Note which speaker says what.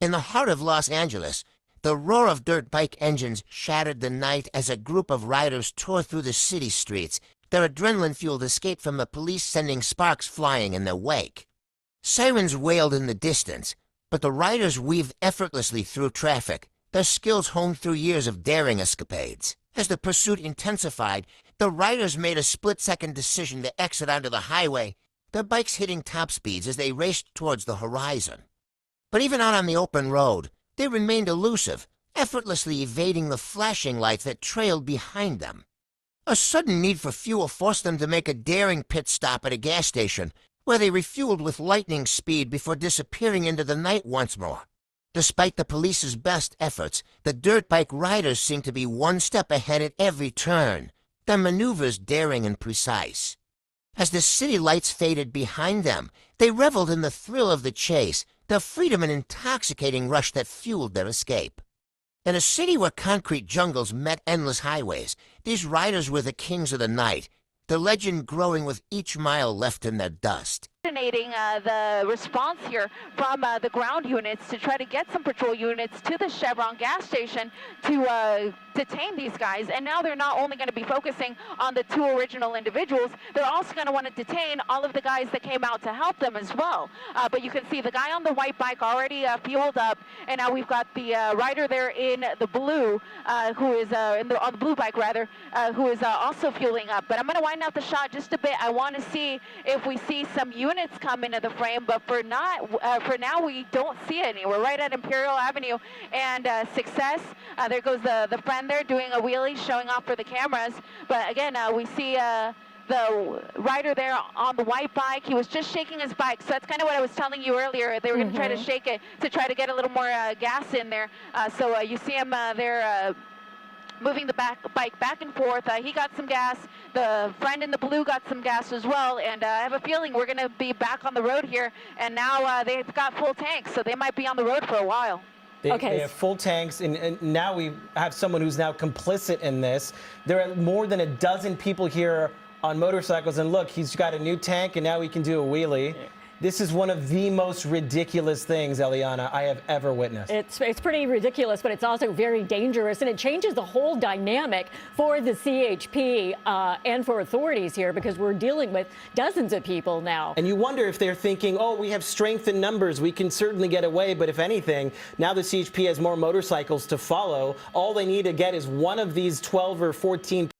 Speaker 1: In the heart of Los Angeles, the roar of dirt bike engines shattered the night as a group of riders tore through the city streets, their adrenaline-fueled escape from the police sending sparks flying in their wake. Sirens wailed in the distance, but the riders weaved effortlessly through traffic, their skills honed through years of daring escapades. As the pursuit intensified, the riders made a split-second decision to exit onto the highway, their bikes hitting top speeds as they raced towards the horizon. But even out on the open road, they remained elusive, effortlessly evading the flashing lights that trailed behind them. A sudden need for fuel forced them to make a daring pit stop at a gas station, where they refueled with lightning speed before disappearing into the night once more. Despite the police's best efforts, the dirt bike riders seemed to be one step ahead at every turn, their maneuvers daring and precise. As the city lights faded behind them, they reveled in the thrill of the chase, the freedom and intoxicating rush that fueled their escape. In a city where concrete jungles met endless highways, these riders were the kings of the night, the legend growing with each mile left in their dust.
Speaker 2: Coordinating the response here from the ground units to try to get some patrol units to the Chevron gas station to detain these guys. And now they're not only going to be focusing on the two original individuals, they're also going to want to detain all of the guys that came out to help them as well. But you can see the guy on the white bike already fueled up, and now we've got the rider there in the blue, who is on the blue bike rather, who is also fueling up. But I'm going to wind out the shot just a bit. I want to see if we see some units come into the frame, but for now we don't see any. We're right at Imperial Avenue and Success. There goes the friend there doing a wheelie, showing off for the cameras. But again, we see the rider there on the white bike. He was just shaking his bike, so that's kind of what I was telling you earlier. They were going to try to shake it to try to get a little more gas in there. So you see him there moving the bike back and forth. He got some gas. The friend in the blue got some gas as well. And I have a feeling we're going to be back on the road here. And now they've got full tanks, so they might be on the road for a while.
Speaker 3: They have full tanks, and now we have someone who's now complicit in this. There are more than a dozen people here on motorcycles, and look, he's got a new tank, and now he can do a wheelie. This is one of the most ridiculous things, Eliana, I have ever witnessed.
Speaker 4: It's pretty ridiculous, but it's also very dangerous, and it changes the whole dynamic for the CHP and for authorities here, because we're dealing with dozens of people now.
Speaker 3: And you wonder if they're thinking, oh, we have strength in numbers, we can certainly get away, but if anything, now the CHP has more motorcycles to follow. All they need to get is one of these 12 or 14